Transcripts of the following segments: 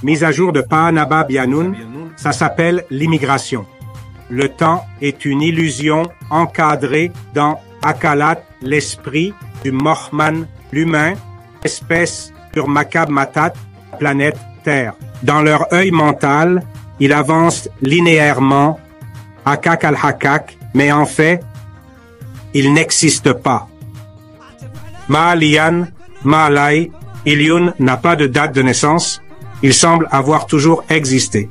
Mise à jour de Paanaba Bianoun, ça s'appelle l'immigration. Le temps est une illusion encadrée dans Akalat, l'esprit du Mohman, l'humain, espèce sur Makab Matat, planète Terre. Dans leur œil mental, ils avancent linéairement, Hakak al-Hakak, mais en fait, ils n'existent pas. Maalian, Maalai, Iliun n'a pas de date de naissance, il semble avoir toujours existé.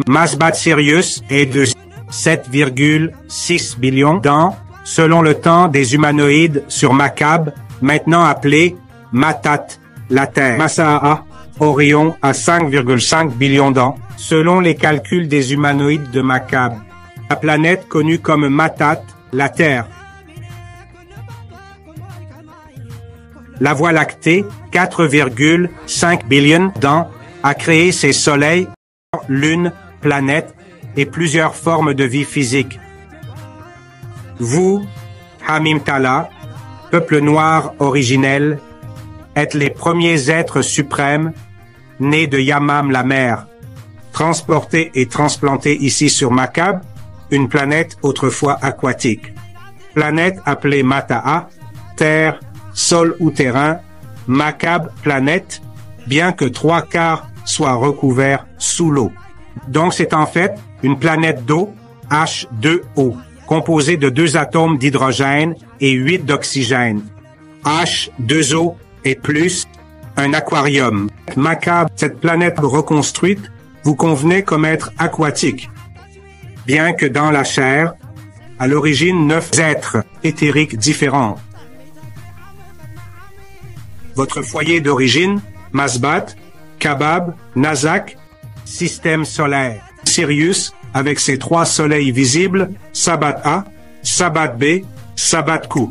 Masbat Sirius est de 7,6 billions d'ans, selon le temps des humanoïdes sur Makab, maintenant appelé Matat, la Terre. Masaa, Orion à 5,5 billions d'ans, selon les calculs des humanoïdes de Makab. La planète connue comme Matat, la Terre. La Voie lactée, 4,5 billions d'ans, a créé ses soleils, lunes, planètes et plusieurs formes de vie physique. Vous, Hamim Tala, peuple noir originel, êtes les premiers êtres suprêmes nés de Yamam la mer, transportés et transplantés ici sur Makab, une planète autrefois aquatique. Planète appelée Mataa, terre, sol ou terrain, Makab planète, bien que 3/4 soit recouvert sous l'eau. Donc c'est en fait une planète d'eau, H2O, composée de 2 atomes d'hydrogène et 8 d'oxygène. H2O et plus, un aquarium. Makab, cette planète reconstruite, vous convenez comme être aquatique. Bien que dans la chair, à l'origine 9 êtres éthériques différents. Votre foyer d'origine, Masbat, Kabab, Nazak, système solaire. Sirius, avec ses 3 soleils visibles, Sabat A, Sabat B, Sabat Q.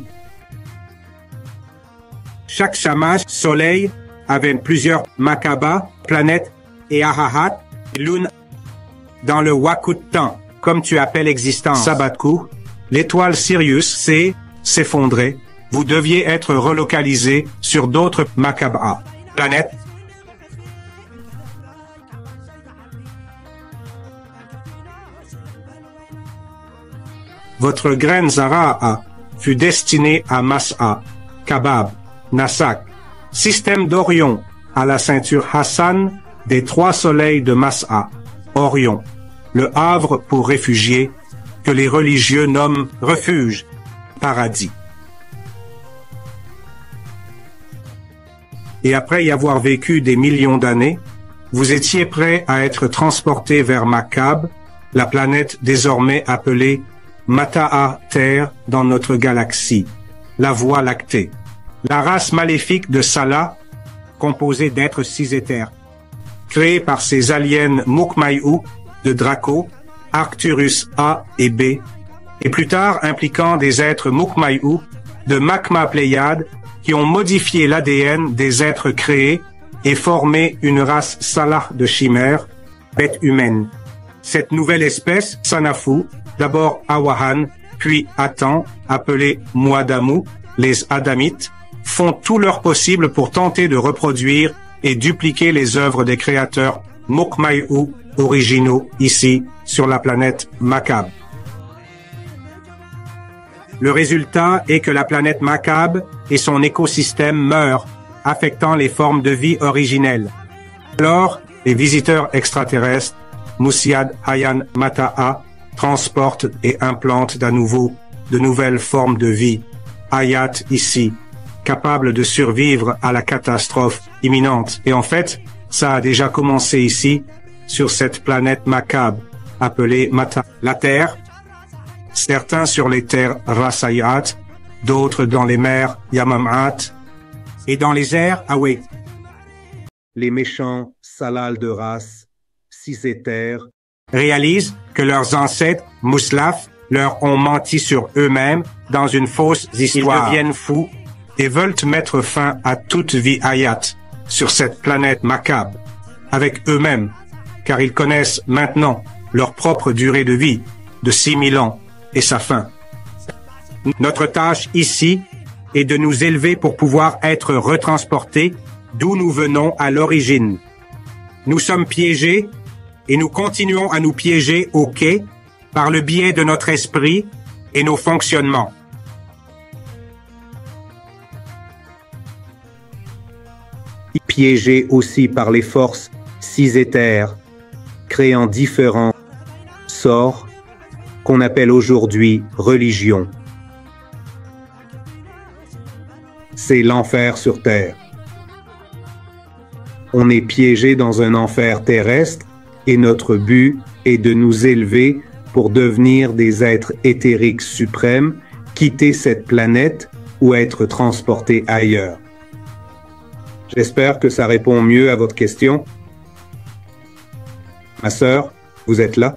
Chaque Shamash, soleil, avait plusieurs Makaba, planètes, et Ahahat, lune, dans le Wakut temps, comme tu appelles existence. Sabat Q, l'étoile Sirius, s'effondrer. Vous deviez être relocalisé sur d'autres Makaba, planètes. Votre graine Zara'a fut destinée à Mas'a, Kabab, Nasak, système d'Orion, à la ceinture Hassan des 3 soleils de Mas'a, Orion, le havre pour réfugiés que les religieux nomment refuge, paradis. Et après y avoir vécu des millions d'années, vous étiez prêt à être transporté vers Makab, la planète désormais appelée Mataa, Terre, dans notre galaxie, la Voie lactée. La race maléfique de Salah, composée d'êtres cisétères, créée par ces aliens Mukmaïou de Draco, Arcturus A et B, et plus tard impliquant des êtres Mukmaïou de Makma Pléiade qui ont modifié l'ADN des êtres créés et formé une race Salah de chimères, bêtes humaines. Cette nouvelle espèce, Sanafu, d'abord Awahan, puis Atan, appelés Muadamu, les Adamites, font tout leur possible pour tenter de reproduire et dupliquer les œuvres des créateurs Mukmaïou originaux ici sur la planète Makab. Le résultat est que la planète Makab et son écosystème meurent, affectant les formes de vie originelles. Alors, les visiteurs extraterrestres, Musiad Hayan Mataa, transportent et implantent d'à nouveau de nouvelles formes de vie, Hayat ici, capables de survivre à la catastrophe imminente. Et en fait, ça a déjà commencé ici, sur cette planète Makab, appelée Mata. La Terre, certains sur les terres Rasayat, d'autres dans les mers Yamamat, et dans les airs Awe. Les méchants Salal de race, cisétères, réalisent que leurs ancêtres, Muslaf, leur ont menti sur eux-mêmes dans une fausse histoire. Ils deviennent fous et veulent mettre fin à toute vie Hayat sur cette planète Makab, avec eux-mêmes, car ils connaissent maintenant leur propre durée de vie de 6000 ans et sa fin. Notre tâche ici est de nous élever pour pouvoir être retransportés d'où nous venons à l'origine. Nous sommes piégés et nous continuons à nous piéger au quai par le biais de notre esprit et nos fonctionnements. Piégés aussi par les forces cisétaires, créant différents sorts qu'on appelle aujourd'hui religion. C'est l'enfer sur terre. On est piégé dans un enfer terrestre et notre but est de nous élever pour devenir des êtres éthériques suprêmes, quitter cette planète ou être transportés ailleurs. J'espère que ça répond mieux à votre question. Ma sœur, vous êtes là?